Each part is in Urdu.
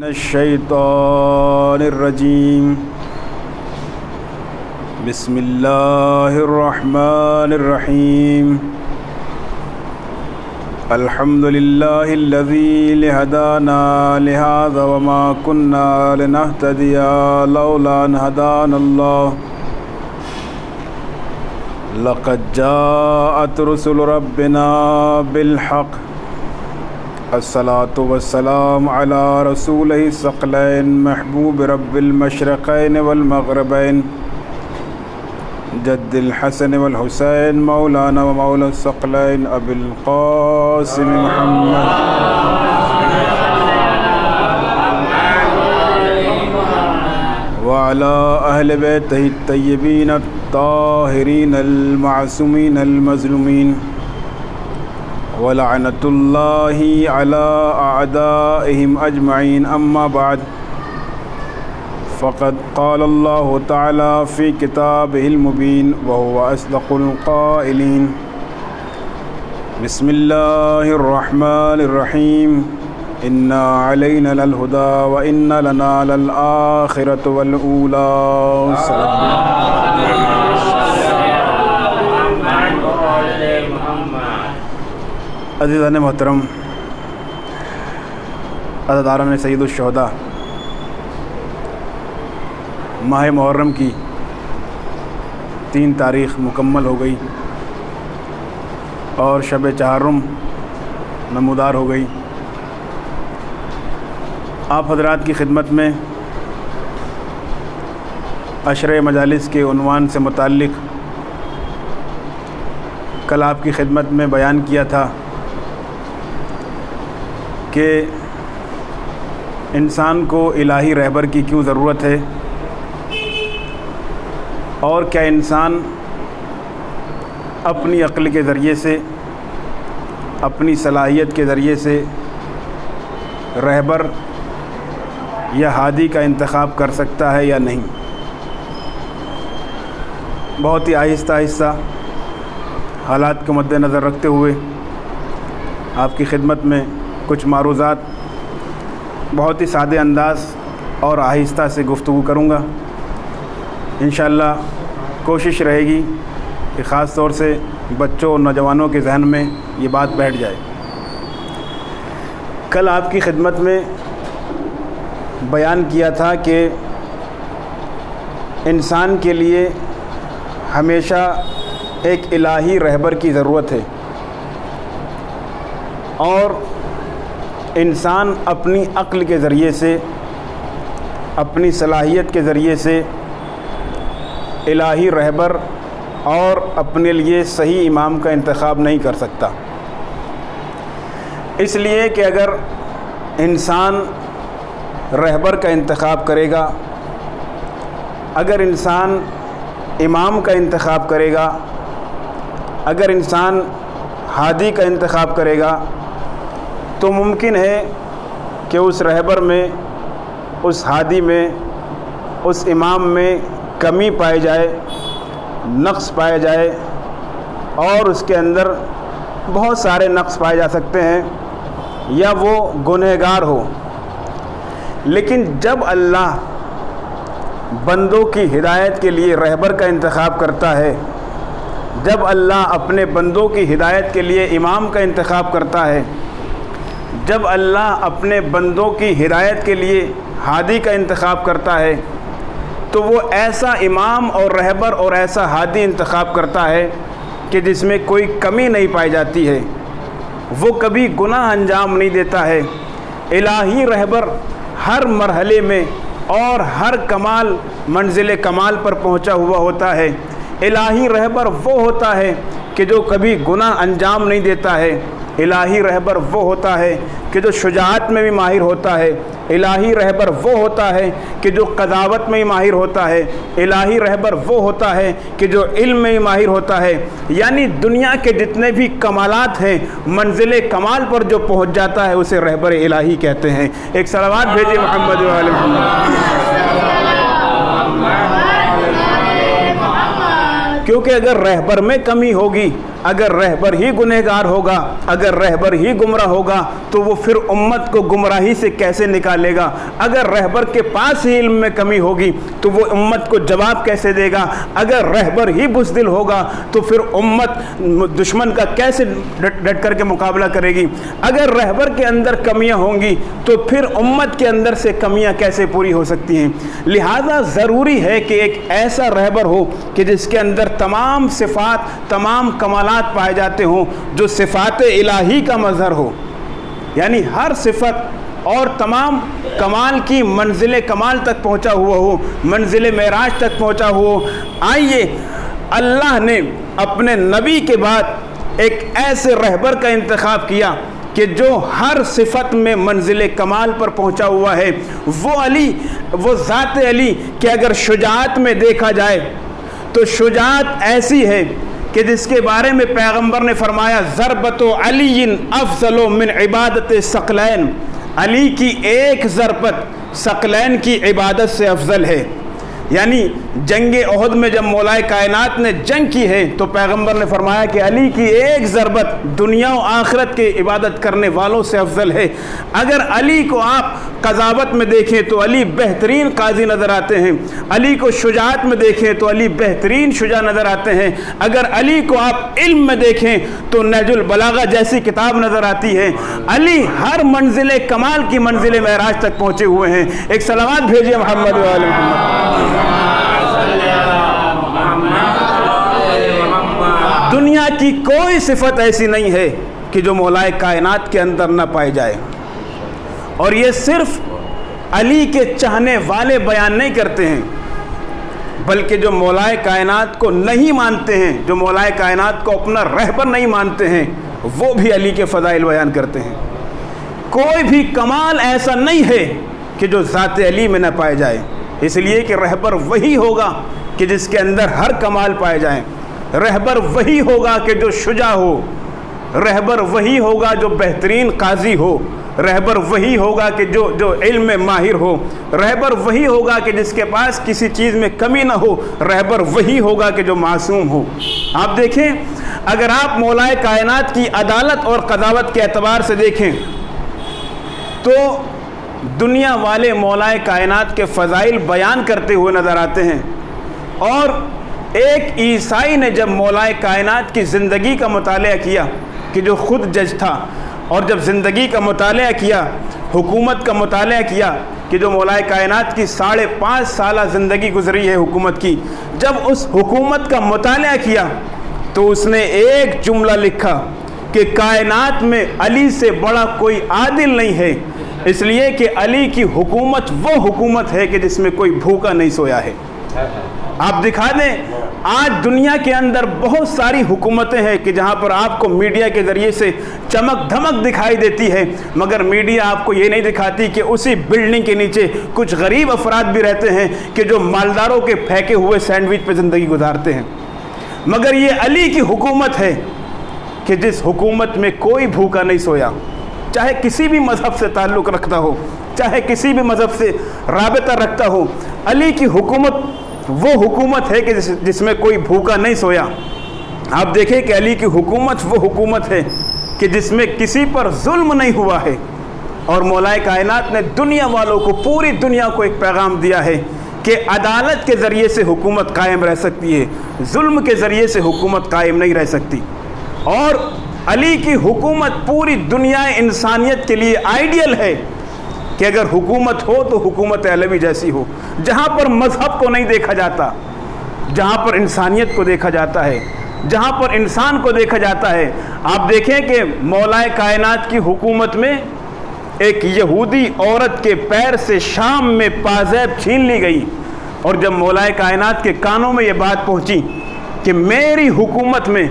الشیطان الرجیم بسم اللہ الرحمن الرحیم الحمد للہ الذی هدانا لهذا وما كنا لنهتدی لولا ان هدانا اللہ لقد جاءت رسل ربنا بالحق الصلاة والسلام علی رسولہ الثقلین محبوب رب المشرقین والمغربین جد الحسن والحسین مولانا و مولا الثقلین ابی القاسم محمد وعلی اہل بیتہ الطیبین الطاہرین المعصومین المظلومین وَلَعْنَةُ اللَّهِ عَلَىٰ أَعْدَائِهِمْ أَجْمَعِينَ أَمَّا بَعْدُ فَقَدْ قَالَ اللَّهُ تَعَالَىٰ فِي كِتَابِهِ الْمُبِينِ وَهُوَ أَصْدَقُ الْقَائِلِينَ بسم الله الرحمن الرحيم إِنَّا عَلَيْنَا لَلْهُدَىٰ وَإِنَّ لَنَا لَلْآخِرَةَ وَالْأُولَىٰ عزیزان محترم، عزاداران سید الشہداء، ماہ محرم کی 3 تاریخ مکمل ہو گئی اور شب چہارم نمودار ہو گئی۔ آپ حضرات کی خدمت میں عشرہ مجالس کے عنوان سے متعلق کل آپ کی خدمت میں بیان کیا تھا کہ انسان کو الہی رہبر کی کیوں ضرورت ہے، اور کیا انسان اپنی عقل کے ذریعے سے، اپنی صلاحیت کے ذریعے سے رہبر یا ہادی کا انتخاب کر سکتا ہے یا نہیں۔ بہت ہی آہستہ آہستہ حالات کو مد نظر رکھتے ہوئے آپ کی خدمت میں کچھ معروضات بہت ہی سادے انداز اور آہستہ سے گفتگو کروں گا۔ انشاءاللہ کوشش رہے گی کہ خاص طور سے بچوں اور نوجوانوں کے ذہن میں یہ بات بیٹھ جائے۔ کل آپ کی خدمت میں بیان کیا تھا کہ انسان کے لیے ہمیشہ ایک الہی رہبر کی ضرورت ہے، اور انسان اپنی عقل کے ذریعے سے، اپنی صلاحیت کے ذریعے سے الہی رہبر اور اپنے لیے صحیح امام کا انتخاب نہیں کر سکتا۔ اس لیے کہ اگر انسان رہبر کا انتخاب کرے گا، اگر انسان امام کا انتخاب کرے گا، اگر انسان ہادی کا انتخاب کرے گا، تو ممکن ہے کہ اس رہبر میں، اس ہادی میں، اس امام میں کمی پائی جائے، نقص پائے جائے، اور اس کے اندر بہت سارے نقص پائے جا سکتے ہیں، یا وہ گنہگار ہو۔ لیکن جب اللہ بندوں کی ہدایت کے لیے رہبر کا انتخاب کرتا ہے، جب اللہ اپنے بندوں کی ہدایت کے لیے امام کا انتخاب کرتا ہے، جب اللہ اپنے بندوں کی ہدایت کے لیے ہادی کا انتخاب کرتا ہے، تو وہ ایسا امام اور رہبر اور ایسا ہادی انتخاب کرتا ہے کہ جس میں کوئی کمی نہیں پائی جاتی ہے، وہ کبھی گناہ انجام نہیں دیتا ہے۔ الہی رہبر ہر مرحلے میں اور ہر کمال منزل کمال پر پہنچا ہوا ہوتا ہے۔ الہی رہبر وہ ہوتا ہے کہ جو کبھی گناہ انجام نہیں دیتا ہے۔ الہی رہبر وہ ہوتا ہے کہ جو شجاعت میں بھی ماہر ہوتا ہے۔ الہی رہبر وہ ہوتا ہے کہ جو قضاوت میں بھی ماہر ہوتا ہے۔ الہی رہبر وہ ہوتا ہے کہ جو علم میں بھی ماہر ہوتا ہے۔ یعنی دنیا کے جتنے بھی کمالات ہیں، منزل کمال پر جو پہنچ جاتا ہے اسے رہبر الہی کہتے ہیں۔ ایک صلوات بھیجیے محمد و آل محمد۔ کیونکہ اگر رہبر میں کمی ہوگی، اگر رہبر ہی گنہگار ہوگا، اگر رہبر ہی گمراہ ہوگا تو وہ پھر امت کو گمراہی سے کیسے نکالے گا؟ اگر رہبر کے پاس ہی علم میں کمی ہوگی تو وہ امت کو جواب کیسے دے گا؟ اگر رہبر ہی بزدل ہوگا تو پھر امت دشمن کا کیسے ڈٹ کر کے مقابلہ کرے گی؟ اگر رہبر کے اندر کمیاں ہوں گی تو پھر امت کے اندر سے کمیاں کیسے پوری ہو سکتی ہیں؟ لہذا ضروری ہے کہ ایک ایسا رہبر ہو کہ جس کے اندر تمام صفات، تمام کمالات پائے جاتے ہوں، جو صفات الہی کا مظہر ہو، یعنی ہر صفت اور تمام کمال کی منزل کمال تک پہنچا ہوا ہو، منزل معراج تک پہنچا ہوا ہو۔ آئیے اللہ نے اپنے نبی کے بعد ایک ایسے رہبر کا انتخاب کیا کہ جو ہر صفت میں منزل کمال پر پہنچا ہوا ہے، وہ علی، وہ ذات علی کہ اگر شجاعت میں دیکھا جائے تو شجاعت ایسی ہے کہ جس کے بارے میں پیغمبر نے فرمایا ضربت علی افضل من عبادت ثقلین، علی کی ایک ضربت ثقلین کی عبادت سے افضل ہے۔ یعنی جنگ احد میں جب مولا کائنات نے جنگ کی ہے تو پیغمبر نے فرمایا کہ علی کی ایک ضربت دنیا و آخرت کی عبادت کرنے والوں سے افضل ہے۔ اگر علی کو آپ قضاوت میں دیکھیں تو علی بہترین قاضی نظر آتے ہیں، علی کو شجاعت میں دیکھیں تو علی بہترین شجاع نظر آتے ہیں، اگر علی کو آپ علم میں دیکھیں تو نہج البلاغہ جیسی کتاب نظر آتی ہے۔ علی ہر منزل کمال کی منزل معراج تک پہنچے ہوئے ہیں۔ ایک صلوات بھیجئے محمد و آل محمد۔ دنیا کی کوئی صفت ایسی نہیں ہے کہ جو مولا کائنات کے اندر نہ پائی جائے، اور یہ صرف علی کے چاہنے والے بیان نہیں کرتے ہیں، بلکہ جو مولا کائنات کو نہیں مانتے ہیں، جو مولا کائنات کو اپنا رہبر نہیں مانتے ہیں، وہ بھی علی کے فضائل بیان کرتے ہیں۔ کوئی بھی کمال ایسا نہیں ہے کہ جو ذات علی میں نہ پائے جائے، اس لیے کہ رہبر وہی ہوگا کہ جس کے اندر ہر کمال پائے جائیں، رہبر وہی ہوگا کہ جو شجاع ہو، رہبر وہی ہوگا جو بہترین قاضی ہو، رہبر وہی ہوگا کہ جو علم میں ماہر ہو، رہبر وہی ہوگا کہ جس کے پاس کسی چیز میں کمی نہ ہو، رہبر وہی ہوگا کہ جو معصوم ہو۔ آپ دیکھیں، اگر آپ مولا کائنات کی عدالت اور قضاوت کے اعتبار سے دیکھیں تو دنیا والے مولا کائنات کے فضائل بیان کرتے ہوئے نظر آتے ہیں، اور ایک عیسائی نے جب مولا کائنات کی زندگی کا مطالعہ کیا کہ جو خود جج تھا، اور جب زندگی کا مطالعہ کیا، حکومت کا مطالعہ کیا کہ جو مولا کائنات کی 5.5 سالہ زندگی گزری ہے حکومت کی، جب اس حکومت کا مطالعہ کیا تو اس نے ایک جملہ لکھا کہ کائنات میں علی سے بڑا کوئی عادل نہیں ہے، اس لیے کہ علی کی حکومت وہ حکومت ہے کہ جس میں کوئی بھوکا نہیں سویا ہے۔ آپ دکھا دیں، آج دنیا کے اندر بہت ساری حکومتیں ہیں کہ جہاں پر آپ کو میڈیا کے ذریعے سے چمک دھمک دکھائی دیتی ہے، مگر میڈیا آپ کو یہ نہیں دکھاتی کہ اسی بلڈنگ کے نیچے کچھ غریب افراد بھی رہتے ہیں کہ جو مالداروں کے پھینکے ہوئے سینڈوچ پہ زندگی گزارتے ہیں۔ مگر یہ علی کی حکومت ہے کہ جس حکومت میں کوئی بھوکا نہیں سویا، چاہے کسی بھی مذہب سے تعلق رکھتا ہو، چاہے کسی بھی مذہب سے رابطہ رکھتا ہو، علی کی حکومت وہ حکومت ہے کہ جس میں کوئی بھوکا نہیں سویا۔ آپ دیکھیں کہ علی کی حکومت وہ حکومت ہے کہ جس میں کسی پر ظلم نہیں ہوا ہے، اور مولا کائنات نے دنیا والوں کو، پوری دنیا کو ایک پیغام دیا ہے کہ عدالت کے ذریعے سے حکومت قائم رہ سکتی ہے، ظلم کے ذریعے سے حکومت قائم نہیں رہ سکتی۔ اور علی کی حکومت پوری دنیا انسانیت کے لیے آئیڈیل ہے کہ اگر حکومت ہو تو حکومت علوی جیسی ہو، جہاں پر مذہب کو نہیں دیکھا جاتا، جہاں پر انسانیت کو دیکھا جاتا ہے، جہاں پر انسان کو دیکھا جاتا ہے۔ آپ دیکھیں کہ مولا کائنات کی حکومت میں ایک یہودی عورت کے پیر سے شام میں پازیب چھین لی گئی، اور جب مولا کائنات کے کانوں میں یہ بات پہنچی کہ میری حکومت میں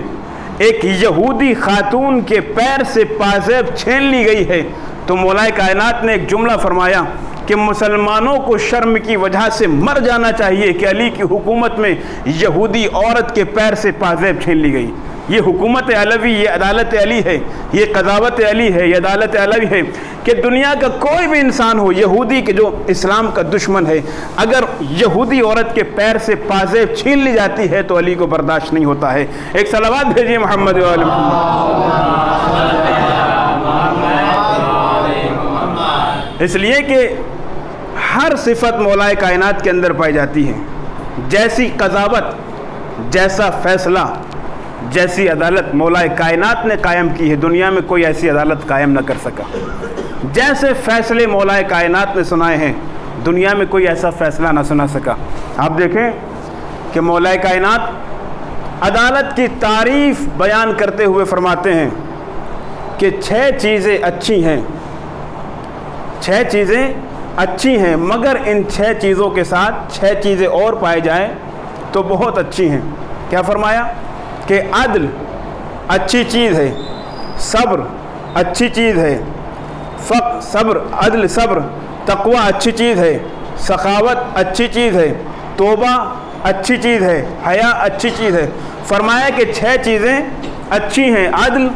ایک یہودی خاتون کے پیر سے پازیب چھین لی گئی ہے، تو مولا کائنات نے ایک جملہ فرمایا کہ مسلمانوں کو شرم کی وجہ سے مر جانا چاہیے کہ علی کی حکومت میں یہودی عورت کے پیر سے پازیب چھین لی گئی۔ یہ حکومت علوی، یہ عدالت علی ہے، یہ قضاوت علی ہے، یہ عدالت علوی ہے کہ دنیا کا کوئی بھی انسان ہو، یہودی کے جو اسلام کا دشمن ہے، اگر یہودی عورت کے پیر سے پازیب چھین لی جاتی ہے تو علی کو برداشت نہیں ہوتا ہے۔ ایک صلوات بھیجیے محمد و آل محمد۔ اس لیے کہ ہر صفت مولا کائنات کے اندر پائی جاتی ہے، جیسی قضاوت، جیسا فیصلہ، جیسی عدالت مولا کائنات نے قائم کی ہے، دنیا میں کوئی ایسی عدالت قائم نہ کر سکا۔ جیسے فیصلے مولا کائنات نے سنائے ہیں، دنیا میں کوئی ایسا فیصلہ نہ سنا سکا۔ آپ دیکھیں کہ مولا کائنات عدالت کی تعریف بیان کرتے ہوئے فرماتے ہیں کہ 6 چیزیں اچھی ہیں، 6 چیزیں اچھی ہیں، مگر ان 6 چیزوں کے ساتھ 6 چیزیں اور پائے جائیں تو بہت اچھی ہیں۔ کیا فرمایا کہ عدل اچھی چیز ہے، صبر اچھی چیز ہے، صبر، عدل، صبر، تقوی اچھی چیز ہے، سخاوت اچھی چیز ہے، توبہ اچھی چیز ہے، حیا اچھی چیز ہے۔ فرمایا کہ 6 چیزیں اچھی ہیں، عدل،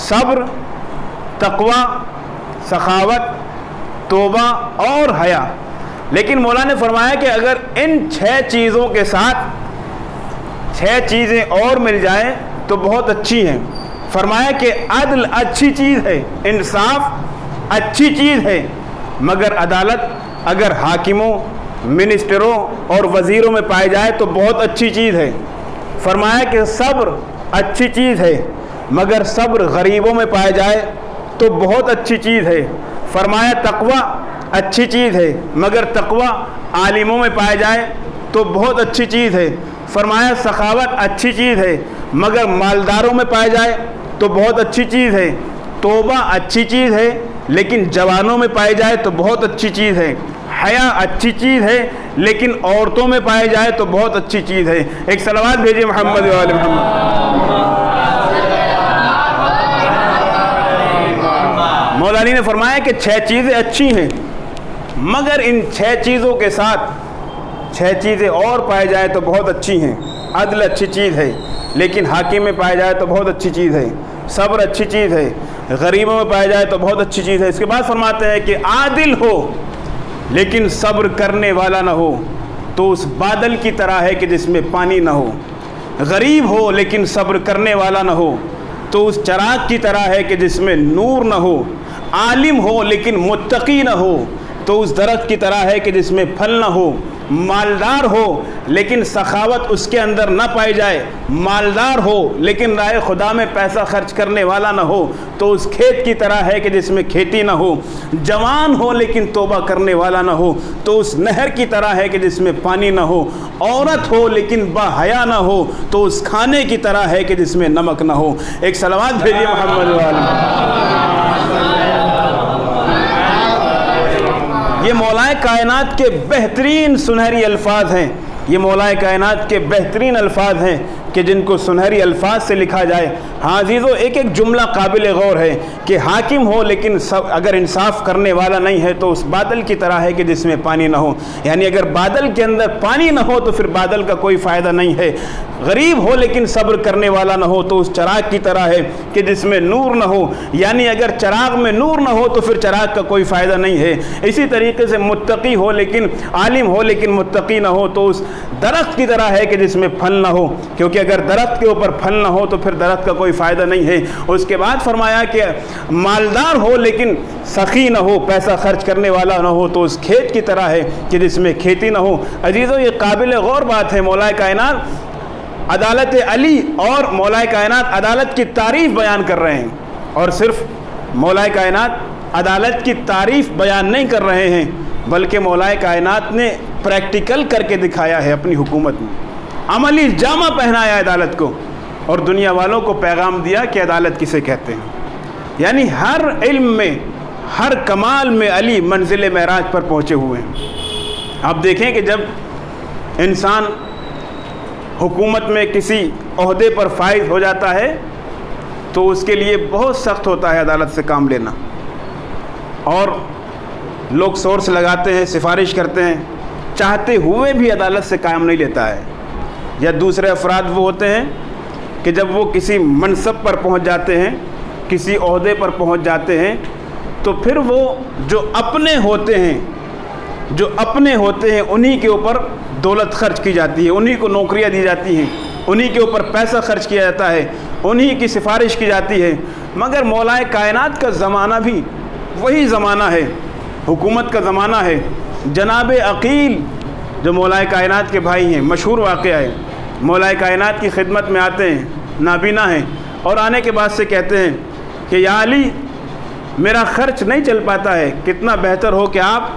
صبر، تقوی، سخاوت، توبہ اور حیا۔ لیکن مولا نے فرمایا کہ اگر ان 6 چیزوں کے ساتھ 6 چیزیں اور مل جائیں تو بہت اچھی ہیں۔ فرمایا کہ عدل اچھی چیز ہے، انصاف اچھی چیز ہے، مگر عدالت اگر حاکموں، منسٹروں اور وزیروں میں پائے جائے تو بہت اچھی چیز ہے۔ فرمایا کہ صبر اچھی چیز ہے، مگر صبر غریبوں میں پائے جائے تو بہت اچھی چیز ہے۔ فرمایا تقوی اچھی چیز ہے، مگر تقوی عالموں میں پائے جائے تو بہت اچھی چیز ہے۔ فرمایا سخاوت اچھی چیز ہے، مگر مالداروں میں پائے جائے تو بہت اچھی چیز ہے۔ توبہ اچھی چیز ہے، لیکن جوانوں میں پائے جائے تو بہت اچھی چیز ہے۔ حیا اچھی چیز ہے، لیکن عورتوں میں پائے جائے تو بہت اچھی چیز ہے۔ ایک صلوات بھیجیے محمد و آل محمد۔ مولا علی نے فرمایا کہ 6 چیزیں اچھی ہیں، مگر ان 6 چیزوں کے ساتھ 6 چیزیں اور پائے جائے تو بہت اچھی ہیں۔ عدل اچھی چیز ہے، لیکن حاکم میں پائے جائے تو بہت اچھی چیز ہے۔ صبر اچھی چیز ہے، غریبوں میں پائے جائے تو بہت اچھی چیز ہے۔ اس کے بعد فرماتے ہیں کہ عادل ہو لیکن صبر کرنے والا نہ ہو تو اس بادل کی طرح ہے کہ جس میں پانی نہ ہو۔ غریب ہو لیکن صبر کرنے والا نہ ہو تو اس چراغ کی طرح ہے کہ جس میں نور نہ ہو۔ عالم ہو لیکن متقی نہ ہو تو اس درخت کی طرح ہے کہ جس میں پھل نہ ہو۔ مالدار ہو لیکن سخاوت اس کے اندر نہ پائی جائے، مالدار ہو لیکن راہ خدا میں پیسہ خرچ کرنے والا نہ ہو تو اس کھیت کی طرح ہے کہ جس میں کھیتی نہ ہو۔ جوان ہو لیکن توبہ کرنے والا نہ ہو تو اس نہر کی طرح ہے کہ جس میں پانی نہ ہو۔ عورت ہو لیکن باحیا نہ ہو تو اس کھانے کی طرح ہے کہ جس میں نمک نہ ہو۔ ایک صلوات بھیجیے محمد والے۔ یہ مولا کائنات کے بہترین سنہری الفاظ ہیں، یہ مولا کائنات کے بہترین الفاظ ہیں کہ جن کو سنہری الفاظ سے لکھا جائے۔ ہاں عزیزو، ایک ایک جملہ قابل غور ہے کہ حاکم ہو لیکن اگر انصاف کرنے والا نہیں ہے تو اس بادل کی طرح ہے کہ جس میں پانی نہ ہو، یعنی اگر بادل کے اندر پانی نہ ہو تو پھر بادل کا کوئی فائدہ نہیں ہے۔ غریب ہو لیکن صبر کرنے والا نہ ہو تو اس چراغ کی طرح ہے کہ جس میں نور نہ ہو، یعنی اگر چراغ میں نور نہ ہو تو پھر چراغ کا کوئی فائدہ نہیں ہے۔ اسی طریقے سے متقی ہو لیکن عالم ہو لیکن متقی نہ ہو تو اس درخت کی طرح ہے کہ جس میں پھل نہ ہو، کیونکہ اگر درخت کے اوپر پھل نہ ہو تو پھر درخت کا کوئی فائدہ نہیں ہے۔ اس کے بعد فرمایا کہ مالدار ہو لیکن سخی نہ ہو، پیسہ خرچ کرنے والا نہ ہو تو اس کھیت کی طرح ہے کہ جس میں کھیتی نہ ہو۔ عزیزو، یہ قابل غور بات ہے۔ مولا کائنات عدالت علی اور مولا کائنات عدالت کی تعریف بیان کر رہے ہیں، اور صرف مولا کائنات عدالت کی تعریف بیان نہیں کر رہے ہیں بلکہ مولا کائنات نے پریکٹیکل کر کے دکھایا ہے اپنی حکومت میں، عملی جامہ پہنایا عدالت کو اور دنیا والوں کو پیغام دیا کہ عدالت کسے کہتے ہیں۔ یعنی ہر علم میں، ہر کمال میں علی منزل معراج پر پہنچے ہوئے ہیں۔ آپ دیکھیں کہ جب انسان حکومت میں کسی عہدے پر فائز ہو جاتا ہے تو اس کے لیے بہت سخت ہوتا ہے عدالت سے کام لینا، اور لوگ سورس لگاتے ہیں، سفارش کرتے ہیں، چاہتے ہوئے بھی عدالت سے کام نہیں لیتا ہے۔ یا دوسرے افراد وہ ہوتے ہیں کہ جب وہ کسی منصب پر پہنچ جاتے ہیں، کسی عہدے پر پہنچ جاتے ہیں، تو پھر وہ جو اپنے ہوتے ہیں انہی کے اوپر دولت خرچ کی جاتی ہے، انہی کو نوکریاں دی جاتی ہیں، انہی کے اوپر پیسہ خرچ کیا جاتا ہے، انہی کی سفارش کی جاتی ہے۔ مگر مولا کائنات کا زمانہ بھی وہی زمانہ ہے، حکومت کا زمانہ ہے۔ جناب عقیل جو مولا کائنات کے بھائی ہیں، مشہور واقعہ ہے، مولا کائنات کی خدمت میں آتے ہیں، نابینا ہیں، اور آنے کے بعد سے کہتے ہیں کہ یا علی میرا خرچ نہیں چل پاتا ہے، کتنا بہتر ہو کہ آپ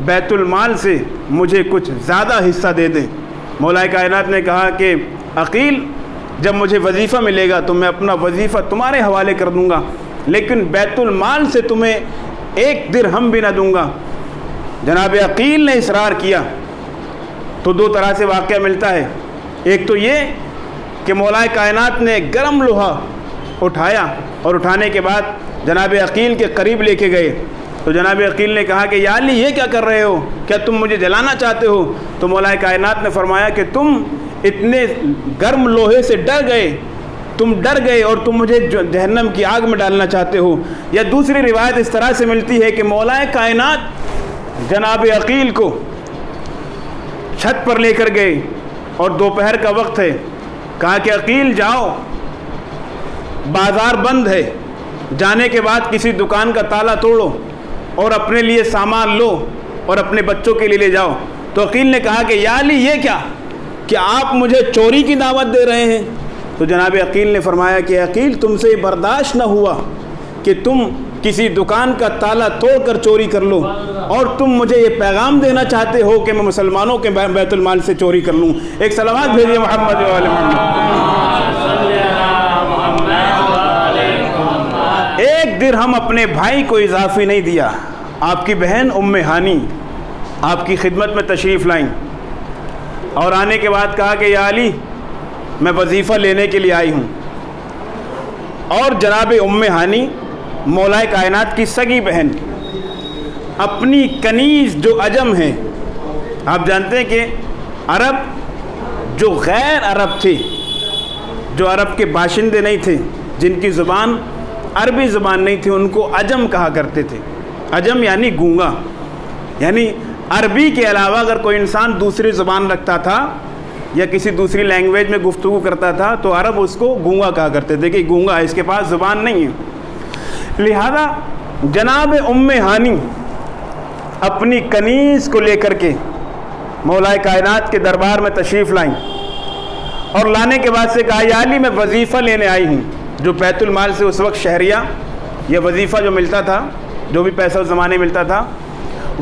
بیت المال سے مجھے کچھ زیادہ حصہ دے دیں۔ مولا کائنات نے کہا کہ عقیل جب مجھے وظیفہ ملے گا تو میں اپنا وظیفہ تمہارے حوالے کر دوں گا، لیکن بیت المال سے تمہیں 1 درہم بھی نہ دوں گا۔ جناب عقیل نے اصرار کیا تو 2 طرح سے واقعہ ملتا ہے۔ ایک تو یہ کہ مولا کائنات نے گرم لوہا اٹھایا اور اٹھانے کے بعد جناب عقیل کے قریب لے کے گئے، تو جناب عقیل نے کہا کہ یا علی یہ کیا کر رہے ہو، کیا تم مجھے جلانا چاہتے ہو؟ تو مولا کائنات نے فرمایا کہ تم اتنے گرم لوہے سے ڈر گئے اور تم مجھے جہنم کی آگ میں ڈالنا چاہتے ہو۔ یا دوسری روایت اس طرح سے ملتی ہے کہ مولا کائنات جناب عقیل کو چھت پر لے کر گئے اور دوپہر کا وقت ہے، کہا کہ عقیل جاؤ، بازار بند ہے، جانے کے بعد کسی دکان کا تالا توڑو اور اپنے لیے سامان لو اور اپنے بچوں کے لیے لے جاؤ۔ تو عقیل نے کہا کہ یا علی یہ کیا آپ مجھے چوری کی دعوت دے رہے ہیں؟ تو جناب عقیل نے فرمایا کہ عقیل تم سے برداشت نہ ہوا کہ تم کسی دکان کا تالا توڑ کر چوری کر لو، اور تم مجھے یہ پیغام دینا چاہتے ہو کہ میں مسلمانوں کے بیت المال سے چوری کر لوں۔ ایک صلوات بھیجیے محمد و آل محمد۔ 1 درہم اپنے بھائی کو اضافی نہیں دیا۔ آپ کی بہن ام ہانی آپ کی خدمت میں تشریف لائیں اور آنے کے بعد کہا کہ یا علی میں وظیفہ لینے کے لیے آئی ہوں، اور جناب ام ہانی مولا کائنات کی سگی بہن اپنی کنیز جو عجم ہیں، آپ جانتے ہیں کہ عرب جو غیر عرب تھے، جو عرب کے باشندے نہیں تھے، جن کی زبان عربی زبان نہیں تھی، ان کو عجم کہا کرتے تھے۔ عجم یعنی گونگا، یعنی عربی کے علاوہ اگر کوئی انسان دوسری زبان رکھتا تھا یا کسی دوسری لینگویج میں گفتگو کرتا تھا تو عرب اس کو گونگا کہا کرتے تھے کہ گونگا ہے، اس کے پاس زبان نہیں ہے۔ لہذا جناب ام ہانی اپنی کنیز کو لے کر کے مولا کائنات کے دربار میں تشریف لائیں اور لانے کے بعد سے کہا یا علی میں وظیفہ لینے آئی ہوں۔ جو بیت المال سے اس وقت شہریہ یا وظیفہ جو ملتا تھا، جو بھی پیسہ اس زمانے ملتا تھا،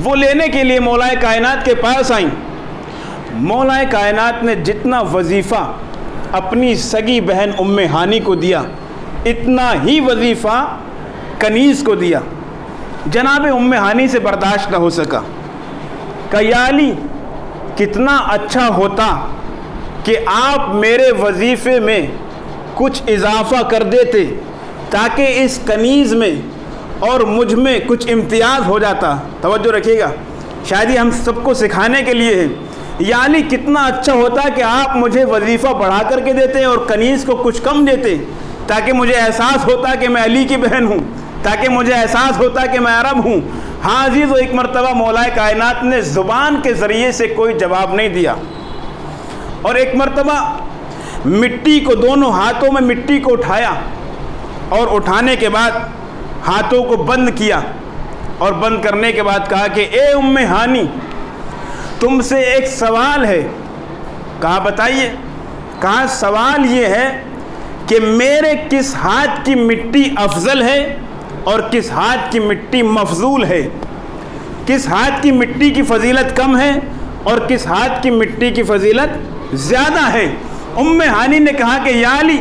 وہ لینے کے لیے مولا کائنات کے پاس آئیں۔ مولا کائنات نے جتنا وظیفہ اپنی سگی بہن ام ہانی کو دیا، اتنا ہی وظیفہ کنیز کو دیا۔ جناب ام ہانی سے برداشت نہ ہو سکا، کہ یا علی کتنا اچھا ہوتا کہ آپ میرے وظیفے میں کچھ اضافہ کر دیتے تاکہ اس کنیز میں اور مجھ میں کچھ امتیاز ہو جاتا۔ توجہ رکھیے گا، شاید یہ ہم سب کو سکھانے کے لیے ہے۔ یعنی کتنا اچھا ہوتا کہ آپ مجھے وظیفہ بڑھا کر کے دیتے اور کنیز کو کچھ کم دیتے، تاکہ مجھے احساس ہوتا کہ میں علی کی بہن ہوں، تاکہ مجھے احساس ہوتا کہ میں عرب ہوں۔ ہاں عزیز، ایک مرتبہ مولا کائنات نے زبان کے ذریعے سے کوئی جواب نہیں دیا، اور ایک مرتبہ مٹی کو دونوں ہاتھوں میں مٹی کو اٹھایا اور اٹھانے کے بعد ہاتھوں کو بند کیا، اور بند کرنے کے بعد کہا کہ اے ام ہانی تم سے ایک سوال ہے۔ کہا بتائیے۔ کہا سوال یہ ہے کہ میرے کس ہاتھ کی مٹی افضل ہے اور کس ہاتھ کی مٹی مفضول ہے، کس ہاتھ کی مٹی کی فضیلت کم ہے اور کس ہاتھ کی مٹی کی فضیلت زیادہ ہے۔ ام ہانی نے کہا کہ یا علی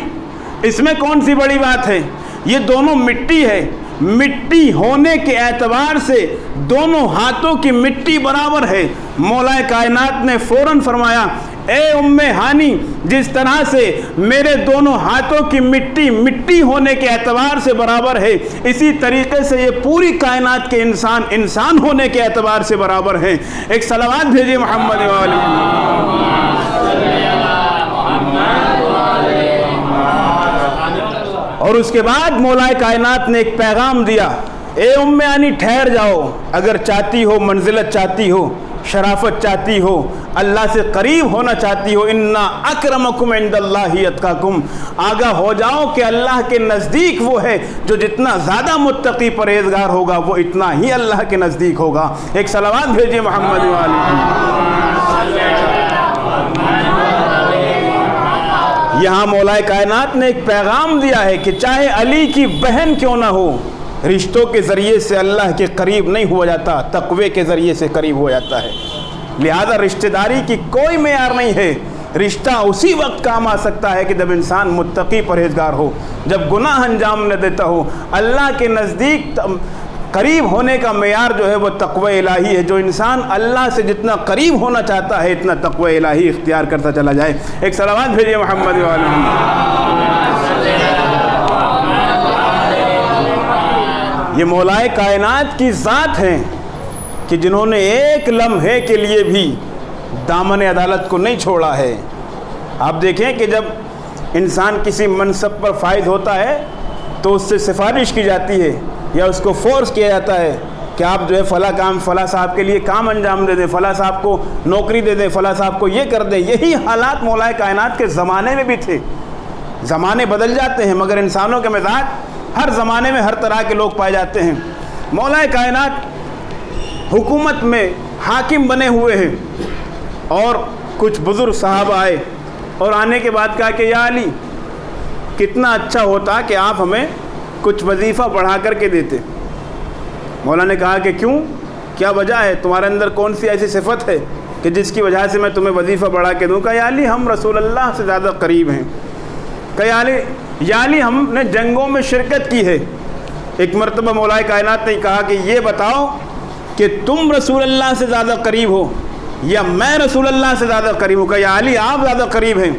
اس میں کون سی بڑی بات ہے، یہ دونوں مٹی ہے، مٹی ہونے کے اعتبار سے دونوں ہاتھوں کی مٹی برابر ہے۔ مولا کائنات نے فوراً فرمایا اے ام ہانی جس طرح سے میرے دونوں ہاتھوں کی مٹی مٹی ہونے کے اعتبار سے برابر ہے، اسی طریقے سے یہ پوری کائنات کے انسان انسان ہونے کے اعتبار سے برابر ہیں۔ ایک صلوات بھیجیے محمد و آل محمد۔ اور اس کے بعد مولا کائنات نے ایک پیغام دیا، اے ام عانی ٹھہر جاؤ، اگر چاہتی ہو منزلت چاہتی ہو، شرافت چاہتی ہو، اللہ سے قریب ہونا چاہتی ہو، انا اکرمکم عند اللہ اتقاکم، آگاہ ہو جاؤ کہ اللہ کے نزدیک وہ ہے جو جتنا زیادہ متقی پرہیزگار ہوگا وہ اتنا ہی اللہ کے نزدیک ہوگا۔ ایک صلوات بھیجیے محمد یہاں مولا کائنات نے ایک پیغام دیا ہے کہ چاہے علی کی بہن کیوں نہ ہو، رشتوں کے ذریعے سے اللہ کے قریب نہیں ہوا جاتا، تقوی کے ذریعے سے قریب ہو جاتا ہے۔ لہذا رشتہ داری کی کوئی معیار نہیں ہے، رشتہ اسی وقت کام آ سکتا ہے کہ جب انسان متقی پرہیزگار ہو، جب گناہ انجام نہ دیتا ہو۔ اللہ کے نزدیک قریب ہونے کا معیار جو ہے وہ تقوی الہی ہے، جو انسان اللہ سے جتنا قریب ہونا چاہتا ہے اتنا تقوی الہی اختیار کرتا چلا جائے۔ ایک صلوات بھیجیے محمد یہ مولا کائنات کی ذات ہیں کہ جنہوں نے ایک لمحے کے لیے بھی دامن عدالت کو نہیں چھوڑا ہے۔ آپ دیکھیں کہ جب انسان کسی منصب پر فائز ہوتا ہے تو اس سے سفارش کی جاتی ہے یا اس کو فورس کیا جاتا ہے کہ آپ جو ہے فلاں کام فلاں صاحب کے لیے کام انجام دے دیں، فلاں صاحب کو نوکری دے دیں، فلاں صاحب کو یہ کر دیں۔ یہی حالات مولا کائنات کے زمانے میں بھی تھے۔ زمانے بدل جاتے ہیں مگر انسانوں کے مزاج ہر زمانے میں ہر طرح کے لوگ پائے جاتے ہیں۔ مولا کائنات حکومت میں حاکم بنے ہوئے ہیں اور کچھ بزرگ صحابہ آئے اور آنے کے بعد کہا کہ یا علی کتنا اچھا ہوتا کہ آپ ہمیں کچھ وظیفہ بڑھا کر کے دیتے۔ مولا نے کہا کہ کیوں، کیا وجہ ہے، تمہارے اندر کون سی ایسی صفت ہے کہ جس کی وجہ سے میں تمہیں وظیفہ بڑھا کے دوں؟ کہا یا علی ہم رسول اللہ سے زیادہ قریب ہیں۔ کہا یا علی ہم نے جنگوں میں شرکت کی ہے۔ ایک مرتبہ مولا کائنات نے کہا کہ یہ بتاؤ کہ تم رسول اللہ سے زیادہ قریب ہو یا میں رسول اللہ سے زیادہ قریب ہوں؟ کہا یا علی آپ زیادہ قریب ہیں۔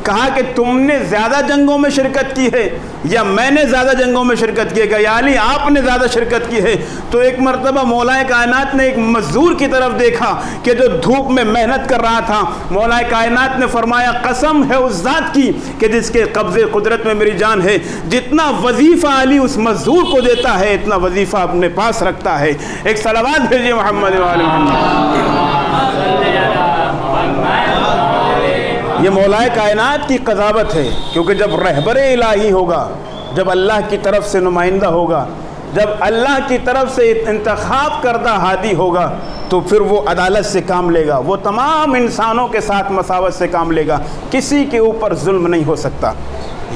کہا کہ تم نے زیادہ جنگوں میں شرکت کی ہے یا میں نے زیادہ جنگوں میں شرکت کی ہے؟ کہا یا علی آپ نے زیادہ شرکت کی ہے۔ تو ایک مرتبہ مولا کائنات نے ایک مزدور کی طرف دیکھا کہ جو دھوپ میں محنت کر رہا تھا۔ مولا کائنات نے فرمایا قسم ہے اس ذات کی کہ جس کے قبضے قدرت میں میری جان ہے، جتنا وظیفہ علی اس مزدور کو دیتا ہے اتنا وظیفہ اپنے پاس رکھتا ہے۔ ایک صلوات بھیجیے محمد وعلی محمد۔ یہ مولا کائنات کی قضاوت ہے، کیونکہ جب رہبر الہی ہوگا، جب اللہ کی طرف سے نمائندہ ہوگا، جب اللہ کی طرف سے انتخاب کردہ ہادی ہوگا تو پھر وہ عدالت سے کام لے گا، وہ تمام انسانوں کے ساتھ مساوت سے کام لے گا، کسی کے اوپر ظلم نہیں ہو سکتا۔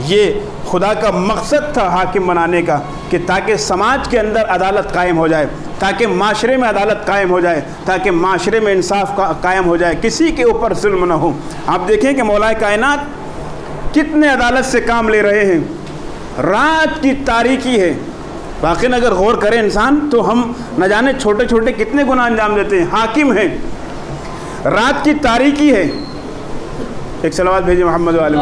یہ خدا کا مقصد تھا حاکم بنانے کا کہ تاکہ سماج کے اندر عدالت قائم ہو جائے، تاکہ معاشرے میں عدالت قائم ہو جائے، تاکہ معاشرے میں انصاف قائم ہو جائے، کسی کے اوپر ظلم نہ ہو۔ آپ دیکھیں کہ مولا کائنات کتنے عدالت سے کام لے رہے ہیں۔ رات کی تاریکی ہے، واقعی اگر غور کرے انسان تو ہم نہ جانے چھوٹے چھوٹے کتنے گناہ انجام دیتے ہیں۔ حاکم ہیں، رات کی تاریکی ہے۔ ایک صلوات بھیجیے محمد علیہ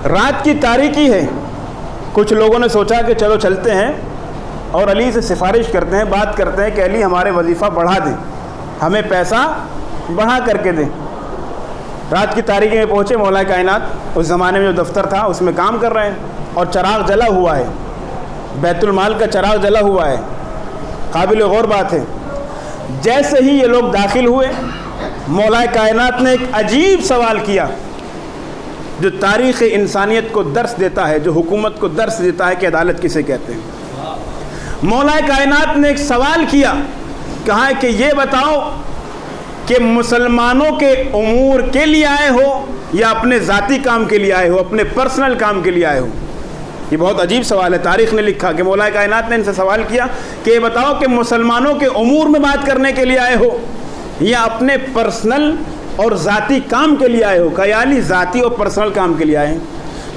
رات کی تاریکی ہے۔ کچھ لوگوں نے سوچا کہ چلو چلتے ہیں اور علی سے سفارش کرتے ہیں، بات کرتے ہیں کہ علی ہمارے وظیفہ بڑھا دیں، ہمیں پیسہ بڑھا کر کے دیں۔ رات کی تاریکی میں پہنچے مولا کائنات، اس زمانے میں جو دفتر تھا اس میں کام کر رہے ہیں اور چراغ جلا ہوا ہے، بیت المال کا چراغ جلا ہوا ہے۔ قابل غور بات ہے، جیسے ہی یہ لوگ داخل ہوئے مولا کائنات نے ایک عجیب سوال کیا جو تاریخ انسانیت کو درس دیتا ہے، جو حکومت کو درس دیتا ہے کہ عدالت کسے کہتے ہیں۔ مولا کائنات نے ایک سوال کیا، کہا کہ یہ بتاؤ کہ مسلمانوں کے امور کے لیے آئے ہو یا اپنے ذاتی کام کے لیے آئے ہو، اپنے پرسنل کام کے لیے آئے ہو؟ یہ بہت عجیب سوال ہے۔ تاریخ نے لکھا کہ مولا کائنات نے ان سے سوال کیا کہ یہ بتاؤ کہ مسلمانوں کے امور میں بات کرنے کے لیے آئے ہو یا اپنے پرسنل اور ذاتی کام کے لیے آئے ہو؟ کہ علی ذاتی اور پرسنل کام کے لیے آئے ہیں۔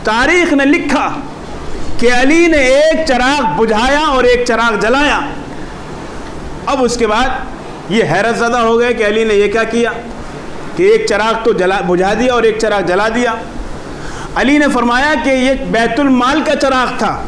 تاریخ نے لکھا کہ علی نے ایک چراغ بجھایا اور ایک چراغ جلایا۔ اب اس کے بعد یہ حیرت زدہ ہو گئے کہ علی نے یہ کیا کیا کہ ایک چراغ تو بجھا دیا اور ایک چراغ جلا دیا۔ علی نے فرمایا کہ یہ بیت المال کا چراغ تھا،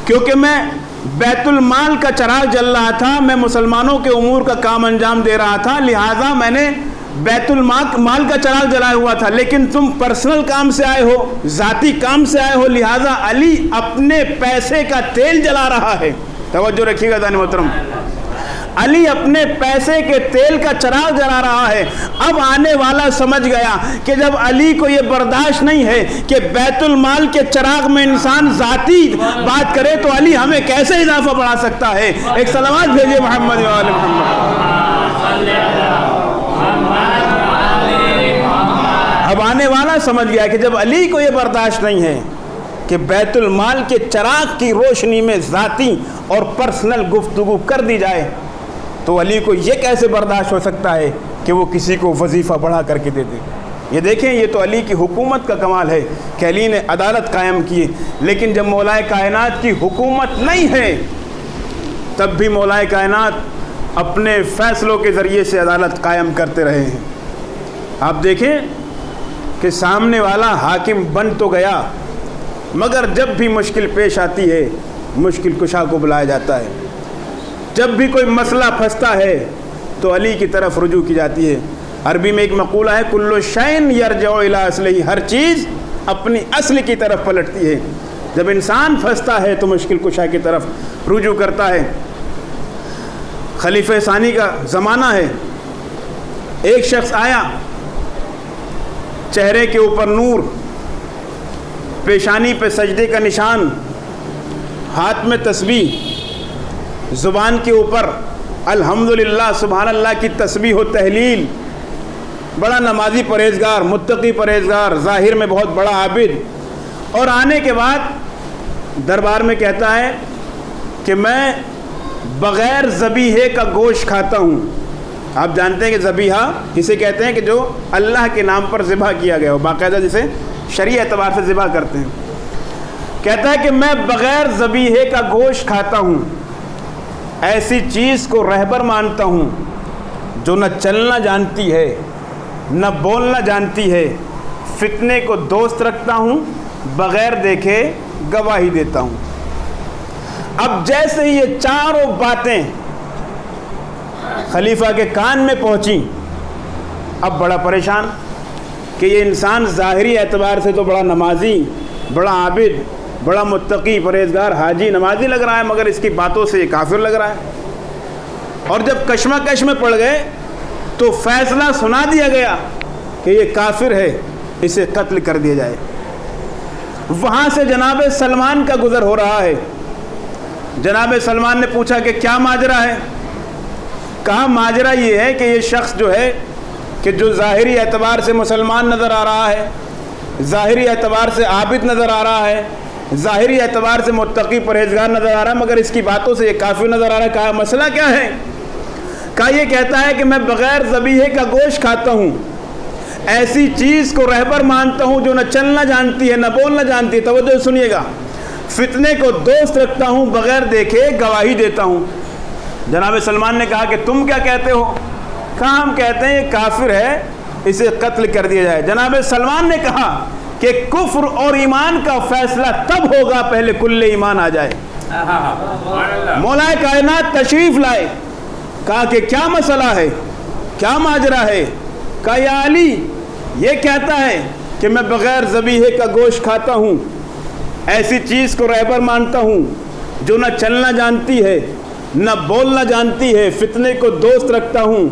کیونکہ میں بیت المال کا چراغ جل رہا تھا، میں مسلمانوں کے امور کا کام انجام دے رہا تھا، لہٰذا میں نے بیت المال کا چراغ جلایا ہوا تھا، لیکن تم پرسنل کام سے آئے ہو، ذاتی کام سے آئے ہو، لہٰذا علی اپنے پیسے کا تیل جلا رہا ہے۔ توجہ رکھیے گا دانی محترم، علی اپنے پیسے کے تیل کا چراغ جلا رہا ہے۔ اب آنے والا سمجھ گیا کہ جب علی کو یہ برداشت نہیں ہے کہ بیت المال کے چراغ میں انسان ذاتی بات کرے، تو علی ہمیں کیسے اضافہ بڑھا سکتا ہے؟ ایک صلوات بھیجئے محمد و آل محمد۔ اب آنے والا سمجھ گیا کہ جب علی کو یہ برداشت نہیں ہے کہ بیت المال کے چراغ کی روشنی میں ذاتی اور پرسنل گفتگو کر دی جائے، تو علی کو یہ کیسے برداشت ہو سکتا ہے کہ وہ کسی کو وظیفہ بڑھا کر کے دے دے؟ یہ دیکھیں، یہ تو علی کی حکومت کا کمال ہے کہ علی نے عدالت قائم کی، لیکن جب مولا کائنات کی حکومت نہیں ہے تب بھی مولا کائنات اپنے فیصلوں کے ذریعے سے عدالت قائم کرتے رہے ہیں۔ آپ دیکھیں کہ سامنے والا حاکم بن تو گیا، مگر جب بھی مشکل پیش آتی ہے مشکل کشا کو بلایا جاتا ہے، جب بھی کوئی مسئلہ پھنستا ہے تو علی کی طرف رجوع کی جاتی ہے۔ عربی میں ایک مقولہ ہے، کل شیء یرجع الی اصلہ، ہر چیز اپنی اصل کی طرف پلٹتی ہے۔ جب انسان پھنستا ہے تو مشکل کشا کی طرف رجوع کرتا ہے۔ خلیفہ ثانی کا زمانہ ہے، ایک شخص آیا، چہرے کے اوپر نور، پیشانی پہ سجدے کا نشان، ہاتھ میں تسبیح، زبان کے اوپر الحمدللہ سبحان اللہ کی تسبیح و تحلیل، بڑا نمازی پرہیزگار، متقی پرہیزگار، ظاہر میں بہت بڑا عابد، اور آنے کے بعد دربار میں کہتا ہے کہ میں بغیر ذبیحے کا گوشت کھاتا ہوں۔ آپ جانتے ہیں کہ ذبیحہ اسے کہتے ہیں کہ جو اللہ کے نام پر ذبح کیا گیا ہو، باقاعدہ جسے شرعی اعتبار سے ذبح کرتے ہیں۔ کہتا ہے کہ میں بغیر ذبیحے کا گوشت کھاتا ہوں، ایسی چیز کو رہبر مانتا ہوں جو نہ چلنا جانتی ہے نہ بولنا جانتی ہے، فتنے کو دوست رکھتا ہوں، بغیر دیکھے گواہی دیتا ہوں۔ اب جیسے ہی یہ چاروں باتیں خلیفہ کے کان میں پہنچیں، اب بڑا پریشان کہ یہ انسان ظاہری اعتبار سے تو بڑا نمازی، بڑا عابد، بڑا متقی پرہیزگار، حاجی نمازی لگ رہا ہے، مگر اس کی باتوں سے یہ کافر لگ رہا ہے۔ اور جب کشمکش میں پڑ گئے تو فیصلہ سنا دیا گیا کہ یہ کافر ہے، اسے قتل کر دیا جائے۔ وہاں سے جناب سلمان کا گزر ہو رہا ہے۔ جناب سلمان نے پوچھا کہ کیا ماجرا ہے؟ کہا ماجرا یہ ہے کہ یہ شخص جو ہے کہ جو ظاہری اعتبار سے مسلمان نظر آ رہا ہے، ظاہری اعتبار سے عابد نظر آ رہا ہے، ظاہری اعتبار سے متقی پرہیزگار نظر آ رہا ہے، مگر اس کی باتوں سے یہ کافر نظر آ رہا ہے۔ کہا مسئلہ کیا ہے؟ کہا یہ کہتا ہے کہ میں بغیر ذبیحے کا گوشت کھاتا ہوں، ایسی چیز کو رہبر مانتا ہوں جو نہ چلنا جانتی ہے نہ بولنا جانتی ہے، توجہ سنیے گا، فتنے کو دوست رکھتا ہوں، بغیر دیکھے گواہی دیتا ہوں۔ جناب سلمان نے کہا کہ تم کیا کہتے ہو؟ کہا ہم کہتے ہیں یہ کافر ہے، اسے قتل کر دیا جائے۔ جناب سلمان نے کہا کہ کفر اور ایمان کا فیصلہ تب ہوگا پہلے کل ایمان آ جائے۔ مولا کائنات تشریف لائے، کہا کہ کیا مسئلہ ہے، کیا ماجرا ہے؟ کہا یا علی یہ کہتا ہے کہ میں بغیر ذبیحے کا گوشت کھاتا ہوں، ایسی چیز کو رہبر مانتا ہوں جو نہ چلنا جانتی ہے نہ بولنا جانتی ہے، فتنے کو دوست رکھتا ہوں،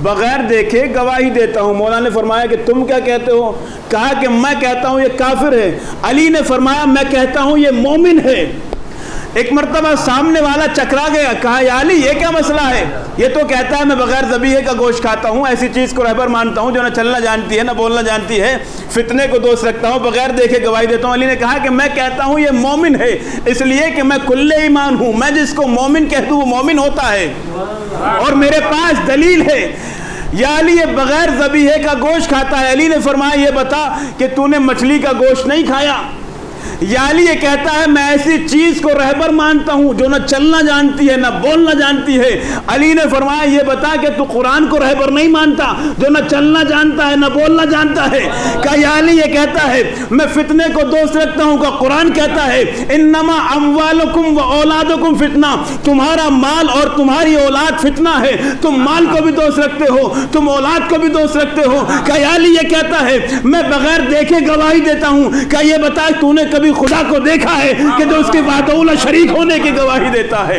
بغیر دیکھے گواہی دیتا ہوں۔ مولا نے فرمایا کہ تم کیا کہتے ہو؟ کہا کہ میں کہتا ہوں یہ کافر ہے۔ علی نے فرمایا میں کہتا ہوں یہ مومن ہے۔ ایک مرتبہ سامنے والا چکرا گیا، کہا یا علی یہ کیا مسئلہ ہے؟ یہ تو کہتا ہے میں بغیر ذبیحے کا گوشت کھاتا ہوں، ایسی چیز کو رہبر مانتا ہوں جو نہ چلنا جانتی ہے نہ بولنا جانتی ہے، فتنے کو دوست رکھتا ہوں، بغیر دیکھے گواہی دیتا ہوں۔ علی نے کہا کہ میں کہتا ہوں یہ مومن ہے، اس لیے کہ میں کل ایمان ہوں، میں جس کو مومن کہہ دوں وہ مومن ہوتا ہے، اور میرے پاس دلیل ہے۔ یا علی یہ بغیر ذبیحے کا گوشت کھاتا ہے۔ علی نے فرمایا یہ بتا کہ تو نے مچھلی کا گوشت نہیں کھایا، یا علی یہ کہتا ہے میں ایسی چیز کو رہبر مانتا ہوں جو نہ چلنا جانتی ہے نہ بولنا جانتی ہے. علی نے فرمایا یہ بتا کہ تو قرآن کو رہبر نہیں مانتا جو نہ چلنا جانتا ہے نہ بولنا جانتا ہے. کہا یا علی یہ کہتا ہے میں فتنے کو دوست رکھتا ہوں کہ قرآن کہتا ہے انما اموالکم و اولادکم فتنہ, تمہارا مال اور تمہاری اولاد فتنہ ہے. تم مال کو بھی دوست رکھتے ہو, تم اولاد کو بھی دوست رکھتے ہو. کہ یا علی یہ کہتا ہے میں بغیر دیکھے گواہی دیتا ہوں. کہ یہ بتا تو نے کبھی خدا کو دیکھا ہے کہ جو اس کے وحدہ لا شریک ہونے کی گواہی دیتا ہے؟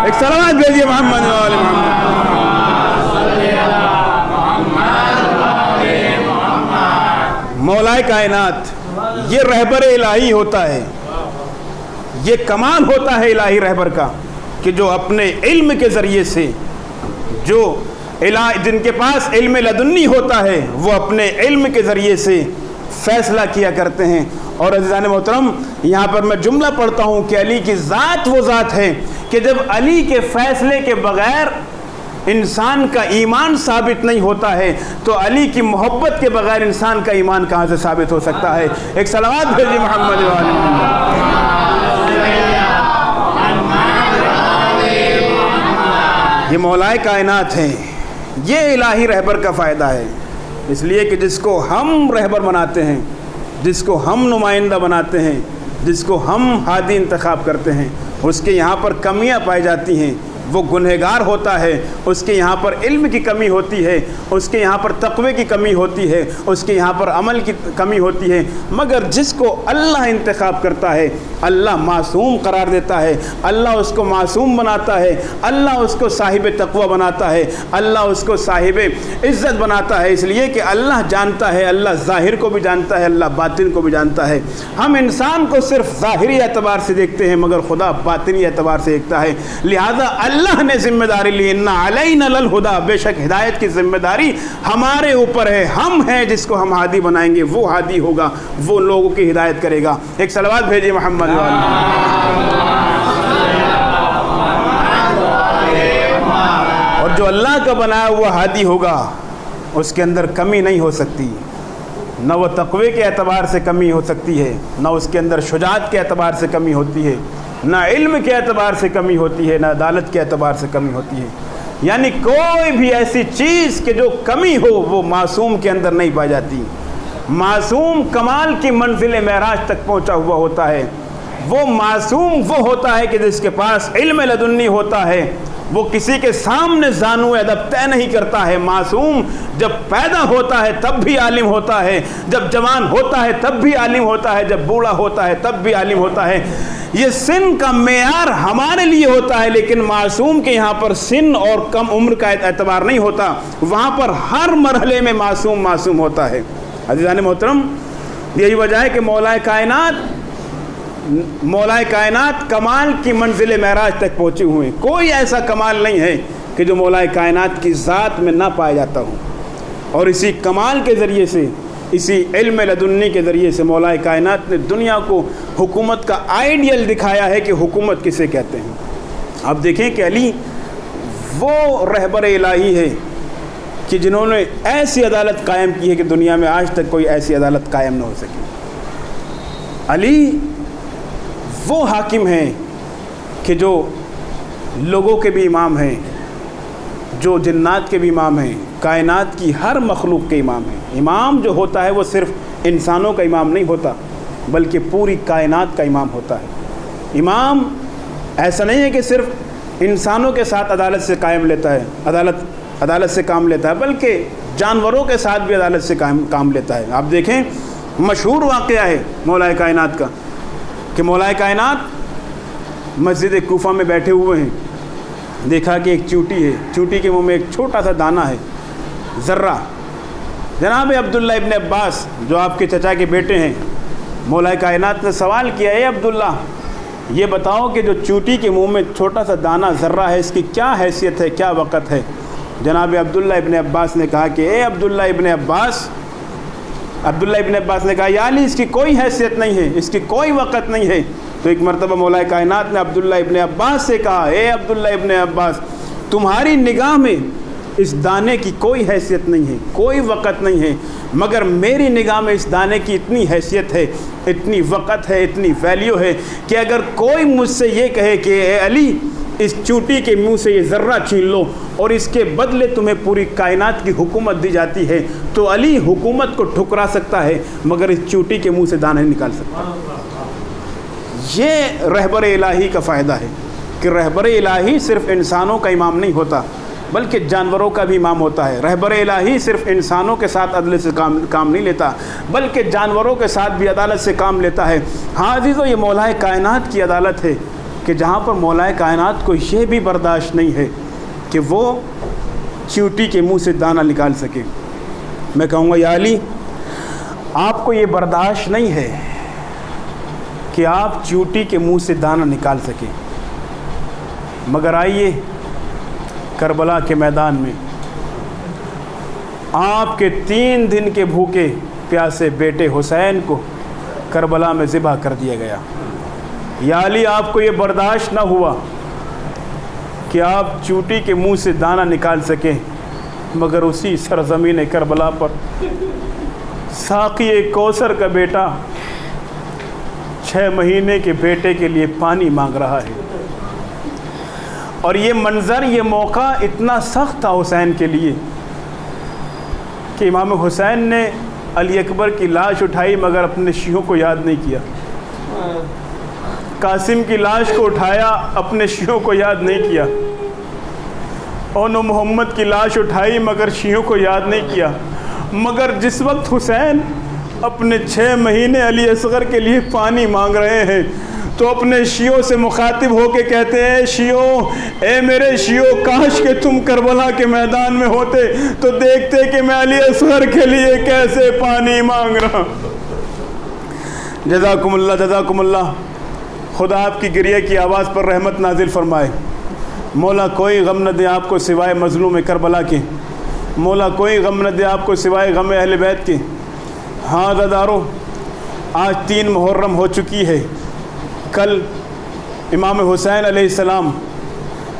ایک صلوات بھیجیے محمد و آل محمد. مولا کائنات یہ رہبر الہی ہوتا ہے, یہ کمال ہوتا ہے الہی رہبر کا کہ جو اپنے علم کے ذریعے سے, جو جن کے پاس علم لدنی ہوتا ہے وہ اپنے علم کے ذریعے سے فیصلہ کیا کرتے ہیں. اور عزیزان محترم یہاں پر میں جملہ پڑھتا ہوں کہ علی کی ذات وہ ذات ہے کہ جب علی کے فیصلے کے بغیر انسان کا ایمان ثابت نہیں ہوتا ہے تو علی کی محبت کے بغیر انسان کا ایمان کہاں سے ثابت ہو سکتا ہے؟ ایک صلوات بھیجیے محمد و آل محمد. یہ مولائے کائنات ہیں, یہ الہی رہبر کا فائدہ ہے. اس لیے کہ جس کو ہم رہبر بناتے ہیں, جس کو ہم نمائندہ بناتے ہیں, جس کو ہم ہادی انتخاب کرتے ہیں, اس کے یہاں پر کمیاں پائی جاتی ہیں, وہ گنہگار ہوتا ہے, اس کے یہاں پر علم کی کمی ہوتی ہے, اس کے یہاں پر تقوی کی کمی ہوتی ہے, اس کے یہاں پر عمل کی کمی ہوتی ہے. مگر جس کو اللہ انتخاب کرتا ہے اللہ معصوم قرار دیتا ہے, اللہ اس کو معصوم بناتا ہے, اللہ اس کو صاحب تقوی بناتا ہے, اللہ اس کو صاحب عزت بناتا ہے. اس لیے کہ اللہ جانتا ہے, اللہ ظاہر کو بھی جانتا ہے, اللہ باطن کو بھی جانتا ہے. ہم انسان کو صرف ظاہری اعتبار سے دیکھتے ہیں مگر خدا باطنی اعتبار سے دیکھتا ہے. لہذا اللہ نے ذمہ داری لی, ان علینا للہدی, بے شک ہدایت کی ذمہ داری ہمارے اوپر ہے. ہم ہیں جس کو ہم ہادی بنائیں گے, وہ ہادی ہوگا, وہ لوگوں کی ہدایت کرے گا. ایک صلوات بھیجیے محمد. اور جو اللہ کا بنایا ہوا ہادی ہوگا اس کے اندر کمی نہیں ہو سکتی, نہ وہ تقوی کے اعتبار سے کمی ہو سکتی ہے, نہ اس کے اندر شجاعت کے اعتبار سے کمی ہوتی ہے, نہ علم کے اعتبار سے کمی ہوتی ہے, نہ عدالت کے اعتبار سے کمی ہوتی ہے. یعنی کوئی بھی ایسی چیز کہ جو کمی ہو وہ معصوم کے اندر نہیں پائی جاتی. معصوم کمال کی منزل معراج تک پہنچا ہوا ہوتا ہے. وہ معصوم وہ ہوتا ہے کہ جس کے پاس علم لدنی ہوتا ہے, وہ کسی کے سامنے زانو ادب طے نہیں کرتا ہے. معصوم جب پیدا ہوتا ہے تب بھی عالم ہوتا ہے, جب جوان ہوتا ہے تب بھی عالم ہوتا ہے, جب بوڑھا ہوتا ہے تب بھی عالم ہوتا ہے. یہ سن کا معیار ہمارے لیے ہوتا ہے لیکن معصوم کے یہاں پر سن اور کم عمر کا اعتبار نہیں ہوتا, وہاں پر ہر مرحلے میں معصوم معصوم ہوتا ہے. عزیزان محترم یہی وجہ ہے کہ مولا کائنات کمال کی منزل معراج تک پہنچے ہوئے. کوئی ایسا کمال نہیں ہے کہ جو مولا کائنات کی ذات میں نہ پایا جاتا ہوں. اور اسی کمال کے ذریعے سے, اسی علم لدنی کے ذریعے سے مولا کائنات نے دنیا کو حکومت کا آئیڈیل دکھایا ہے کہ حکومت کسے کہتے ہیں. اب دیکھیں کہ علی وہ رہبر الہی ہے کہ جنہوں نے ایسی عدالت قائم کی ہے کہ دنیا میں آج تک کوئی ایسی عدالت قائم نہ ہو سکی. علی وہ حاکم ہیں کہ جو لوگوں کے بھی امام ہیں, جو جنات کے بھی امام ہیں, کائنات کی ہر مخلوق کے امام ہیں. امام جو ہوتا ہے وہ صرف انسانوں کا امام نہیں ہوتا بلکہ پوری کائنات کا امام ہوتا ہے. امام ایسا نہیں ہے کہ صرف انسانوں کے ساتھ عدالت سے قائم لیتا ہے, عدالت سے کام لیتا ہے, بلکہ جانوروں کے ساتھ بھی عدالت سے کام لیتا ہے. آپ دیکھیں مشہور واقعہ ہے مولا کائنات کا کہ مولا کائنات مسجد کوفہ میں بیٹھے ہوئے ہیں, دیکھا کہ ایک چیونٹی ہے, چیونٹی کے منہ میں ایک چھوٹا سا دانہ ہے, ذرہ. جناب عبداللہ ابن عباس جو آپ کے چچا کے بیٹے ہیں, مولا کائنات نے سوال کیا, اے عبداللہ یہ بتاؤ کہ جو چیونٹی کے منہ میں چھوٹا سا دانہ ذرہ ہے اس کی کیا حیثیت ہے, کیا وقت ہے؟ جناب عبداللہ ابن عباس نے کہا کہ اے عبداللہ ابن عباس نے کہا یا علی اس کی کوئی حیثیت نہیں ہے, اس کی کوئی وقت نہیں ہے. تو ایک مرتبہ مولا کائنات نے عبداللہ ابن عباس سے کہا, اے عبداللہ ابن عباس تمہاری نگاہ میں اس دانے کی کوئی حیثیت نہیں ہے، کوئی وقت نہیں ہے، مگر میری نگاہ میں اس دانے کی اتنی حیثیت ہے، اتنی وقت ہے، اتنی ویلیو ہے کہ اگر کوئی مجھ سے یہ کہے کہ اے علی اس چونٹی کے منہ سے یہ ذرہ چھین لو اور اس کے بدلے تمہیں پوری کائنات کی حکومت دی جاتی ہے، تو علی حکومت کو ٹھکرا سکتا ہے مگر اس چونٹی کے منہ سے دانہ نہیں نکال سکتا۔ یہ رہبر الہی کا فائدہ ہے کہ رہبر الہی صرف انسانوں کا امام نہیں ہوتا بلکہ جانوروں کا بھی امام ہوتا ہے۔ رہبر الہی صرف انسانوں کے ساتھ عدل سے کام نہیں لیتا بلکہ جانوروں کے ساتھ بھی عدالت سے کام لیتا ہے۔ ہاں عزیزو، یہ مولا کائنات کی عدالت ہے کہ جہاں پر مولا کائنات کو یہ بھی برداشت نہیں ہے کہ وہ چیوٹی کے منہ سے دانہ نکال سکے۔ میں کہوں گا یا علی، آپ کو یہ برداشت نہیں ہے کہ آپ چیوٹی کے منہ سے دانہ نکال سکیں، مگر آئیے کربلا کے میدان میں آپ کے 3 دن کے بھوکے پیاسے بیٹے حسین کو کربلا میں ذبح کر دیا گیا۔ یا علی، آپ کو یہ برداشت نہ ہوا کہ آپ چوٹی کے منہ سے دانہ نکال سکیں، مگر اسی سرزمین کربلا پر ساقی کوثر کا بیٹا 6 مہینے کے بیٹے کے لیے پانی مانگ رہا ہے۔ اور یہ منظر، یہ موقع اتنا سخت تھا حسین کے لیے کہ امام حسین نے علی اکبر کی لاش اٹھائی مگر اپنے شیعوں کو یاد نہیں کیا، قاسم کی لاش کو اٹھایا اپنے شیعوں کو یاد نہیں کیا، اونو محمد کی لاش اٹھائی مگر شیعوں کو یاد نہیں کیا، مگر جس وقت حسین اپنے 6 مہینے علی اصغر کے لیے پانی مانگ رہے ہیں تو اپنے شیعوں سے مخاطب ہو کے کہتے ہیں، شیعوں، اے میرے شیعوں، کاش کہ تم کربلا کے میدان میں ہوتے تو دیکھتے کہ میں علی اصغر کے لیے کیسے پانی مانگ رہا ہوں۔ جزاکم اللہ، جزاکم اللہ۔ خدا آپ کی گریہ کی آواز پر رحمت نازل فرمائے۔ مولا کوئی غم نہ دے آپ کو سوائے مظلوم کربلا کے، مولا کوئی غم نہ دے آپ کو سوائے غم اہل بیت کے۔ ہاں دادارو، آج 3 محرم ہو چکی ہے، کل امام حسین علیہ السلام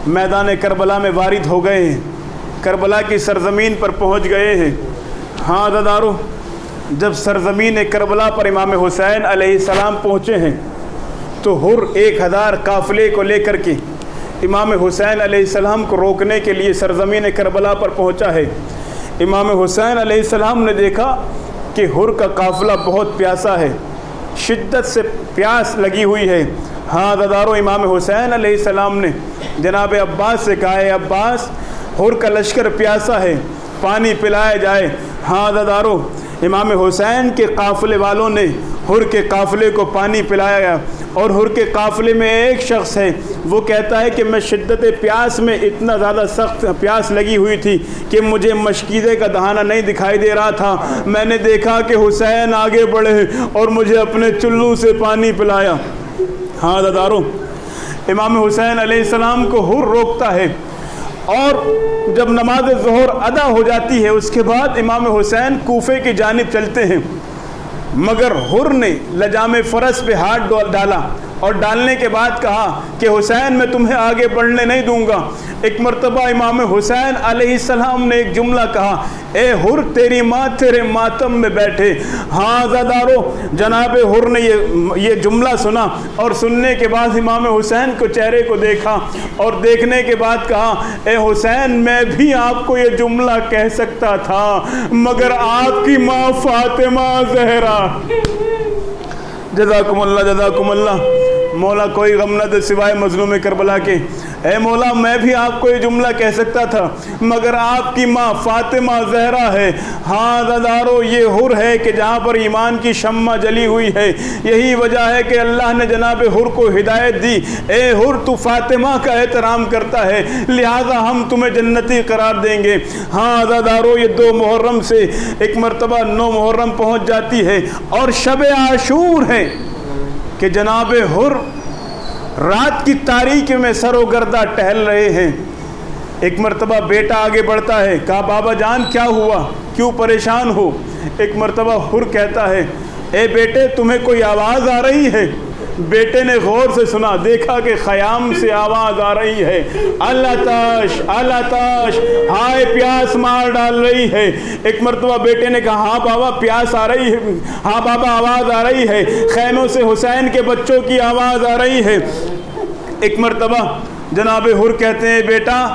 میدان کربلا میں وارد ہو گئے ہیں، کربلا کی سرزمین پر پہنچ گئے ہیں۔ ہاں دادارو، جب سرزمین کربلا پر امام حسین علیہ السلام پہنچے ہیں تو ہر 1000 قافلے کو لے کر کے امام حسین علیہ السلام کو روکنے کے لیے سرزمین کربلا پر پہنچا ہے۔ امام حسین علیہ السلام نے دیکھا کہ ہر کا قافلہ بہت پیاسا ہے، شدت سے پیاس لگی ہوئی ہے۔ ہاں دادارو، امام حسین علیہ السلام نے جناب عباس سے کہا ہے، عباس، ہر کا لشکر پیاسا ہے، پانی پلایا جائے۔ ہاں دادارو، امام حسین کے قافلے والوں نے ہر کے قافلے کو پانی پلایا گیا، اور ہر کے قافلے میں ایک شخص ہے، وہ کہتا ہے کہ میں شدت پیاس میں اتنا زیادہ سخت پیاس لگی ہوئی تھی کہ مجھے مشکیزے کا دہانہ نہیں دکھائی دے رہا تھا، میں نے دیکھا کہ حسین آگے بڑھے اور مجھے اپنے چلو سے پانی پلایا۔ ہاں دادارو، امام حسین علیہ السلام کو ہر روکتا ہے، اور جب نماز ظہر ادا ہو جاتی ہے اس کے بعد امام حسین کوفے کی جانب چلتے ہیں، مگر ہر نے لجام فرس پہ ہاتھ ڈالا اور ڈالنے کے بعد کہا کہ حسین، میں تمہیں آگے بڑھنے نہیں دوں گا۔ ایک مرتبہ امام حسین علیہ السلام نے ایک جملہ کہا، اے ہر، تیری ماں تیرے ماتم میں بیٹھے۔ ہاں زادارو، جناب ہر نے یہ جملہ سنا، اور سننے کے بعد امام حسین کو چہرے کو دیکھا اور دیکھنے کے بعد کہا، اے حسین، میں بھی آپ کو یہ جملہ کہہ سکتا تھا مگر آپ کی ماں فاطمہ زہرا۔ جزاکم اللہ، جزاکم اللہ۔ مولا کوئی غم نہ دے سوائے مظلوم کربلا کے۔ اے مولا، میں بھی آپ کو یہ جملہ کہہ سکتا تھا مگر آپ کی ماں فاطمہ زہرا ہے۔ ہاں دادارو، یہ ہر ہے کہ جہاں پر ایمان کی شمع جلی ہوئی ہے، یہی وجہ ہے کہ اللہ نے جناب ہر کو ہدایت دی، اے ہر، تو فاطمہ کا احترام کرتا ہے لہذا ہم تمہیں جنتی قرار دیں گے۔ ہاں دادارو، یہ 2 محرم سے ایک مرتبہ 9 محرم پہنچ جاتی ہے اور شب عاشور ہے کہ جناب ہر رات کی تاریکی میں سر و گردہ ٹہل رہے ہیں۔ ایک مرتبہ بیٹا آگے بڑھتا ہے، کہا، بابا جان کیا ہوا، کیوں پریشان ہو؟ ایک مرتبہ ہر کہتا ہے، اے بیٹے، تمہیں کوئی آواز آ رہی ہے؟ بیٹے نے غور سے سنا, دیکھا کہ خیام سے آواز آ رہی ہے, العطش العطش, ہائے پیاس مار ڈال رہی ہے. ایک مرتبہ بیٹے نے کہا ہاں بابا پیاس آ رہی ہے, ہاں بابا آواز آ رہی ہے, خیموں سے حسین کے بچوں کی آواز آ رہی ہے. ایک مرتبہ جناب حر کہتے ہیں بیٹا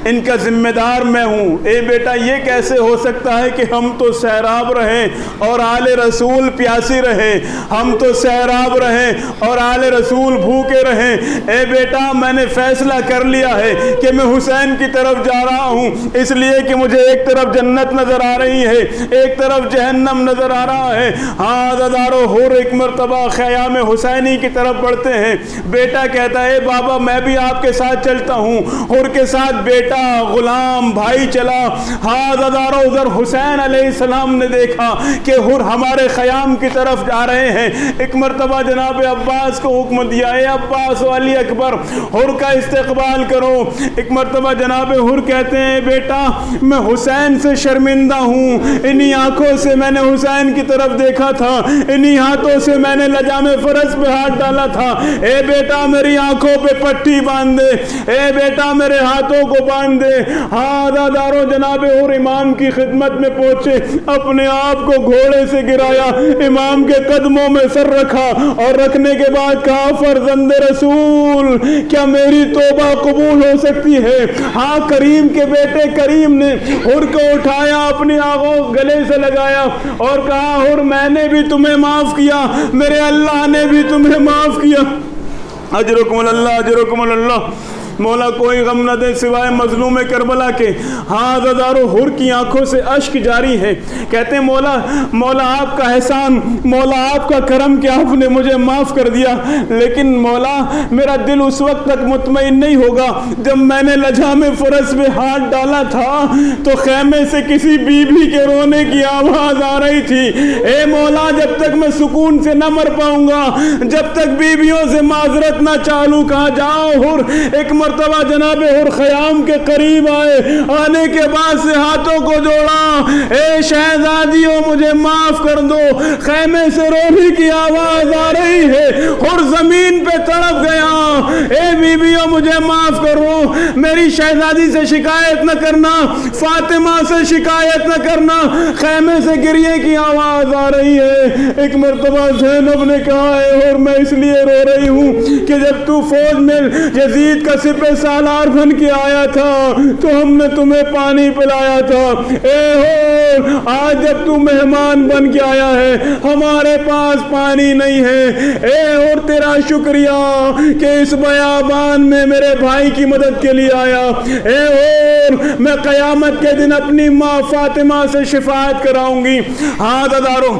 ان کا ذمہ دار میں ہوں, اے بیٹا یہ کیسے ہو سکتا ہے کہ ہم تو سیراب رہیں اور آل رسول پیاسی رہے, ہم تو سیراب رہیں اور آل رسول بھوکے رہیں. اے بیٹا میں نے فیصلہ کر لیا ہے کہ میں حسین کی طرف جا رہا ہوں, اس لیے کہ مجھے ایک طرف جنت نظر آ رہی ہے, ایک طرف جہنم نظر آ رہا ہے. ہاں عزادارو حر ایک مرتبہ خیام حسینی کی طرف بڑھتے ہیں. بیٹا کہتا ہے بابا میں بھی آپ کے ساتھ چلتا ہوں. حر کے ساتھ بیٹا غلام بھائی چلا. ہاں عزادارو ادھر حسین علیہ السلام نے دیکھا کہ حر ہمارے خیام کی طرف جا رہے ہیں. ایک مرتبہ جناب عباس کو حکم دیا, اے عباس و علی اکبر حر کا استقبال کرو. ایک مرتبہ جناب حر کہتے ہیں بیٹا میں حسین سے شرمندہ ہوں, انہی آنکھوں سے میں نے حسین کی طرف دیکھا تھا, انہی ہاتھوں سے میں نے لجام فرس پہ ہاتھ ڈالا تھا. اے بیٹا میری آنکھوں پہ پٹی باندھ دے, اے بیٹا میرے ہاتھوں کو باندھ دے. ہاں عزادارو جناب حر امام کی خدمت میں پہنچے, اپنے آپ کو گھوڑے سے گرایا, امام کے قدموں میں سر رکھا اور رکھنے کے بعد کہا فرزند رسول کیا میری توبہ قبول ہو سکتی ہے؟ ہاں کریم کے بیٹے کریم نے حر کو اٹھایا, اپنی آنکھوں گلے سے لگایا اور کہا حر میں نے بھی تمہیں معاف کیا, میرے اللہ نے بھی تمہیں معاف کیا. اجرکم اللہ اجرکم اللہ. مولا کوئی غم نہ دے سوائے مظلوم کربلا کے. ہاں عزادارو حر کی آنکھوں سے اشک جاری ہے, کہتے ہیں مولا آپ کا احسان, مولا آپ کا کرم کہ آپ نے مجھے معاف کر دیا, لیکن مولا میرا دل اس وقت تک مطمئن نہیں ہوگا جب میں نے لجام فرس پہ ہاتھ ڈالا تھا تو خیمے سے کسی بی بی کے رونے کی آواز آ رہی تھی. اے مولا جب تک میں سکون سے نہ مر پاؤں گا, جب تک بیویوں سے معذرت نہ چالو کہا جاؤ. حر ایک مرتبہ جناب حر خیام کے قریب آئے, آنے کے بعد سے ہاتھوں کو جوڑا, اے شہزادیوں مجھے معاف کر دو, خیمے سے رونے کی آواز آ رہی ہے. حر زمین پہ تڑپ گیا, اے بیویوں مجھے معاف کرو, میری شہزادی سے شکایت نہ کرنا, فاطمہ سے شکایت نہ کرنا. خیمے سے گریے کی آواز آ رہی ہے. ایک مرتبہ زینب نے کہا ہے حر میں اس لیے رو رہی ہوں کہ جب تو فوج میں یزید کا سپہ سالار بن کے آیا تھا تو ہم نے تمہیں پانی پلایا تھا. اے حر آج جب تو مہمان بن کے آیا ہے ہمارے پاس پانی نہیں ہے. اے حر تیرا شکریہ کہ اس بیابان میں میرے بھائی کی مدد کے لیے آیا. اے حر میں قیامت کے دن اپنی ماں فاطمہ سے شفاعت کراؤں گی. ہاں عزادارو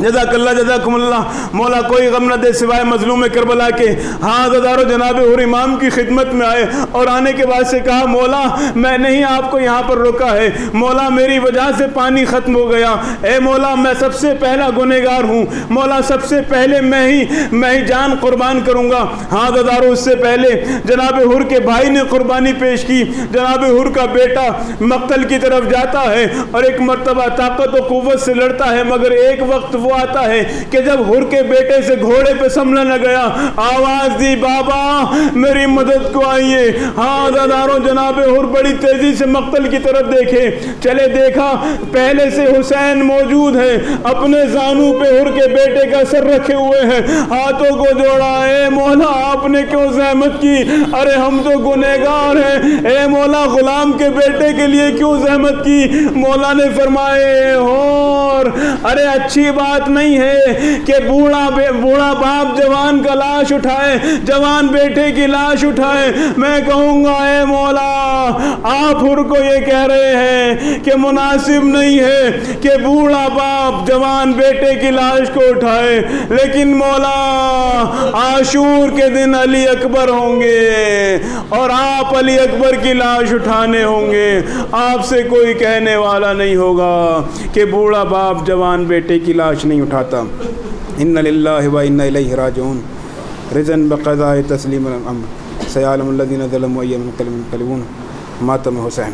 جزاک اللہ جزاکم اللہ. مولا کوئی غم نہ دے سوائے مظلوم کربلا کے. ہاں عزادارو جناب حر امام کی خدمت میں آئے اور آنے کے بعد سے کہا مولا میں نے ہی آپ کو یہاں پر روکا ہے, مولا میری وجہ سے پانی ختم ہو گیا. اے مولا میں سب سے پہلا گنہگار ہوں, مولا سب سے پہلے میں ہی جان قربان کروں گا. ہاں عزادارو اس سے پہلے جناب حر کے بھائی نے قربانی پیش کی. جناب حر کا بیٹا مقتل کی طرف جاتا ہے اور ایک مرتبہ طاقت و قوت سے لڑتا ہے, مگر ایک وقت وہ آتا ہے کہ جب حر کے بیٹے سے گھوڑے پہ سنبھلنے نہ گیا, آواز دی بابا میری مدد کو آئیے. ہاں عزادارو جناب حر بڑی تیزی سے مقتل کی طرف دیکھے, چلے دیکھا پہلے سے حسین موجود ہے, اپنے زانو پہ حر کے بیٹے کا سر رکھے ہوئے ہیں, ہاتھوں کو جوڑا. اے مولا آپ نے کیوں زحمت کی, ارے ہم تو گنہگار ہیں. اے مولا غلام کے بیٹے کے لیے کیوں زحمت کی. مولا نے فرمائے حر ارے اچھی بات نہیں ہے کہ بوڑھا باپ جوان کا لاش اٹھائے, جوان بیٹے کی لاش اٹھائے. میں کہوں گا اے مولا آپ حر کو یہ کہہ رہے ہیں کہ مناسب نہیں ہے کہ بوڑھا باپ جوان بیٹے کی لاش کو اٹھائے, لیکن مولا عاشور کے دن علی اکبر ہوں گے اور آپ علی اکبر کی لاش اٹھانے ہوں گے. آپ سے کوئی کہنے والا نہیں ہوگا کہ بوڑھا باپ جوان بیٹے کی لاش نہیں اٹھاتا. ان للہ و انا الیہ راجعون. رضن بقضاء تسلیم الامر سیعلم الذین ظلموا ای منقلب منقلبون. ماتم حسین.